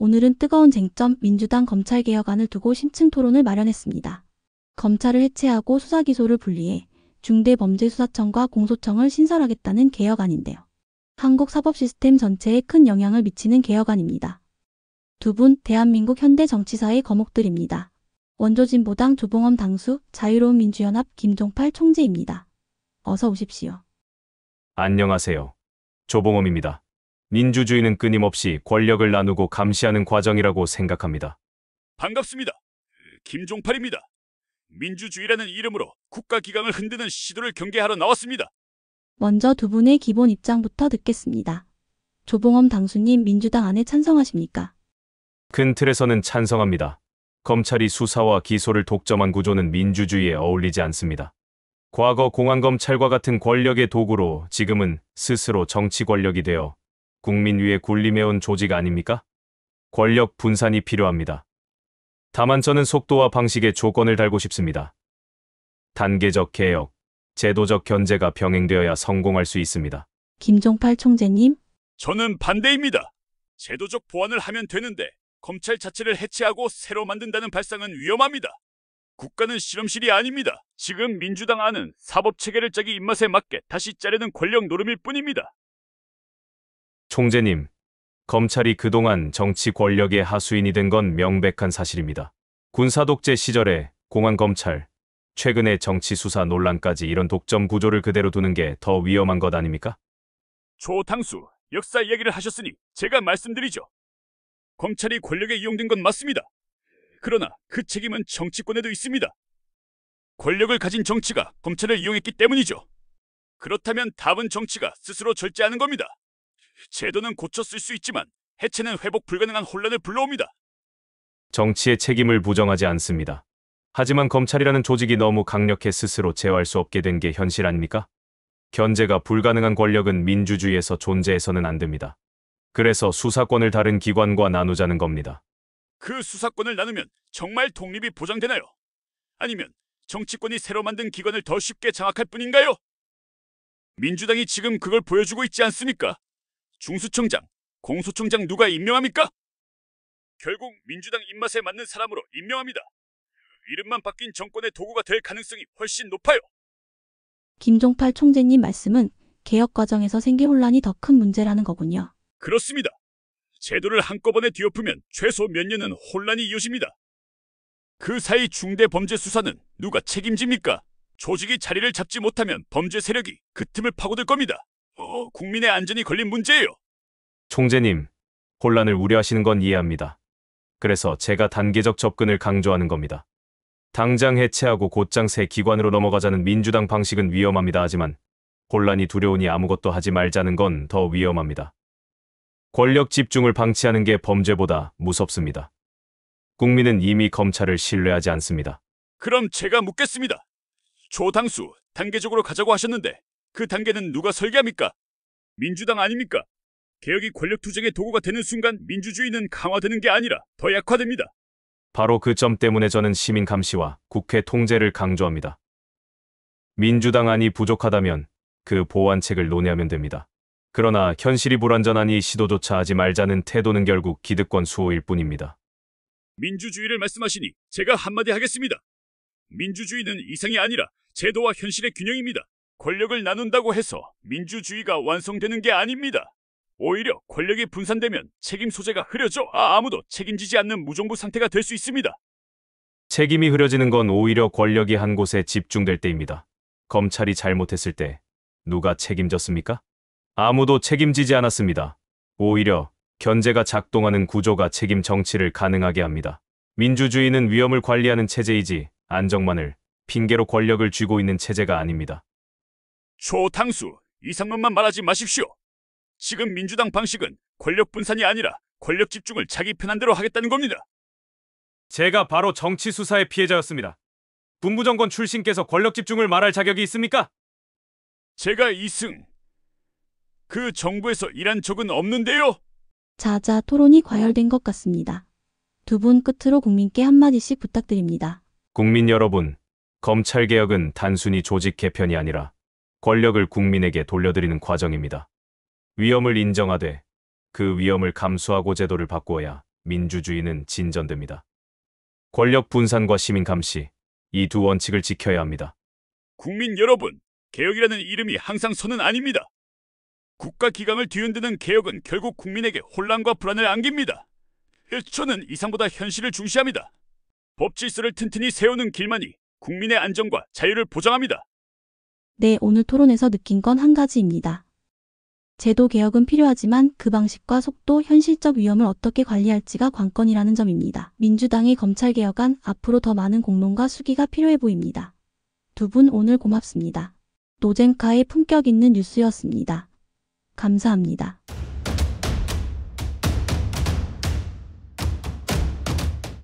오늘은 뜨거운 쟁점 민주당 검찰개혁안을 두고 심층 토론을 마련했습니다. 검찰을 해체하고 수사기소를 분리해 중대범죄수사청과 공소청을 신설하겠다는 개혁안인데요. 한국 사법 시스템 전체에 큰 영향을 미치는 개혁안입니다. 두 분 대한민국 현대 정치사의 거목들입니다. 원조진보당 조봉엄 당수, 자유로운 민주연합 김종팔 총재입니다. 어서 오십시오. 안녕하세요. 조봉엄입니다. 민주주의는 끊임없이 권력을 나누고 감시하는 과정이라고 생각합니다. 반갑습니다. 김종팔입니다. 민주주의라는 이름으로 국가기강을 흔드는 시도를 경계하러 나왔습니다. 먼저 두 분의 기본 입장부터 듣겠습니다. 조봉엄 당수님, 민주당 안에 찬성하십니까? 큰 틀에서는 찬성합니다. 검찰이 수사와 기소를 독점한 구조는 민주주의에 어울리지 않습니다. 과거 공안검찰과 같은 권력의 도구로 지금은 스스로 정치 권력이 되어 국민 위에 군림해온 조직 아닙니까? 권력 분산이 필요합니다. 다만 저는 속도와 방식에 조건을 달고 싶습니다. 단계적 개혁, 제도적 견제가 병행되어야 성공할 수 있습니다. 김종팔 총재님, 저는 반대입니다. 제도적 보완을 하면 되는데 검찰 자체를 해체하고 새로 만든다는 발상은 위험합니다. 국가는 실험실이 아닙니다. 지금 민주당 안은 사법체계를 자기 입맛에 맞게 다시 짜려는 권력 노름일 뿐입니다. 총재님, 검찰이 그동안 정치 권력의 하수인이 된 건 명백한 사실입니다. 군사독재 시절에 공안검찰, 최근의 정치수사 논란까지 이런 독점 구조를 그대로 두는 게 더 위험한 것 아닙니까? 조당수, 역사 이야기를 하셨으니 제가 말씀드리죠. 검찰이 권력에 이용된 건 맞습니다. 그러나 그 책임은 정치권에도 있습니다. 권력을 가진 정치가 검찰을 이용했기 때문이죠. 그렇다면 답은 정치가 스스로 절제하는 겁니다. 제도는 고쳐 쓸 수 있지만 해체는 회복 불가능한 혼란을 불러옵니다. 정치의 책임을 부정하지 않습니다. 하지만 검찰이라는 조직이 너무 강력해 스스로 제어할 수 없게 된 게 현실 아닙니까? 견제가 불가능한 권력은 민주주의에서 존재해서는 안 됩니다. 그래서 수사권을 다른 기관과 나누자는 겁니다. 그 수사권을 나누면 정말 독립이 보장되나요? 아니면 정치권이 새로 만든 기관을 더 쉽게 장악할 뿐인가요? 민주당이 지금 그걸 보여주고 있지 않습니까? 중수청장, 공소청장 누가 임명합니까? 결국 민주당 입맛에 맞는 사람으로 임명합니다. 이름만 바뀐 정권의 도구가 될 가능성이 훨씬 높아요. 김종팔 총재님 말씀은 개혁 과정에서 생길 혼란이 더 큰 문제라는 거군요. 그렇습니다. 제도를 한꺼번에 뒤엎으면 최소 몇 년은 혼란이 이어집니다. 그 사이 중대범죄 수사는 누가 책임집니까? 조직이 자리를 잡지 못하면 범죄 세력이 그 틈을 파고들 겁니다. 국민의 안전이 걸린 문제예요. 총재님, 혼란을 우려하시는 건 이해합니다. 그래서 제가 단계적 접근을 강조하는 겁니다. 당장 해체하고 곧장 새 기관으로 넘어가자는 민주당 방식은 위험합니다. 하지만 혼란이 두려우니 아무것도 하지 말자는 건 더 위험합니다. 권력 집중을 방치하는 게 범죄보다 무섭습니다. 국민은 이미 검찰을 신뢰하지 않습니다. 그럼 제가 묻겠습니다. 조당수, 단계적으로 가자고 하셨는데 그 단계는 누가 설계합니까? 민주당 아닙니까? 개혁이 권력 투쟁의 도구가 되는 순간 민주주의는 강화되는 게 아니라 더 약화됩니다. 바로 그 점 때문에 저는 시민 감시와 국회 통제를 강조합니다. 민주당 안이 부족하다면 그 보완책을 논의하면 됩니다. 그러나 현실이 불완전하니 시도조차 하지 말자는 태도는 결국 기득권 수호일 뿐입니다. 민주주의를 말씀하시니 제가 한마디 하겠습니다. 민주주의는 이상이 아니라 제도와 현실의 균형입니다. 권력을 나눈다고 해서 민주주의가 완성되는 게 아닙니다. 오히려 권력이 분산되면 책임 소재가 흐려져 아무도 책임지지 않는 무정부 상태가 될 수 있습니다. 책임이 흐려지는 건 오히려 권력이 한 곳에 집중될 때입니다. 검찰이 잘못했을 때 누가 책임졌습니까? 아무도 책임지지 않았습니다. 오히려 견제가 작동하는 구조가 책임 정치를 가능하게 합니다. 민주주의는 위험을 관리하는 체제이지 안정만을 핑계로 권력을 쥐고 있는 체제가 아닙니다. 조당수, 이상론만 말하지 마십시오. 지금 민주당 방식은 권력 분산이 아니라 권력 집중을 자기 편한 대로 하겠다는 겁니다. 제가 바로 정치 수사의 피해자였습니다. 군부정권 출신께서 권력 집중을 말할 자격이 있습니까? 제가 이승, 그 정부에서 일한 적은 없는데요. 자자, 토론이 과열된 것 같습니다. 두 분 끝으로 국민께 한마디씩 부탁드립니다. 국민 여러분, 검찰개혁은 단순히 조직 개편이 아니라 권력을 국민에게 돌려드리는 과정입니다. 위험을 인정하되 그 위험을 감수하고 제도를 바꾸어야 민주주의는 진전됩니다. 권력 분산과 시민 감시, 이 두 원칙을 지켜야 합니다. 국민 여러분, 개혁이라는 이름이 항상 선은 아닙니다. 국가 기강을 뒤흔드는 개혁은 결국 국민에게 혼란과 불안을 안깁니다. 저는 이상보다 현실을 중시합니다. 법 질서를 튼튼히 세우는 길만이 국민의 안정과 자유를 보장합니다. 네, 오늘 토론에서 느낀 건 한 가지입니다. 제도 개혁은 필요하지만 그 방식과 속도, 현실적 위험을 어떻게 관리할지가 관건이라는 점입니다. 민주당의 검찰개혁안 앞으로 더 많은 공론과 수기가 필요해 보입니다. 두 분 오늘 고맙습니다. 노젠카의 품격 있는 뉴스였습니다. 감사합니다.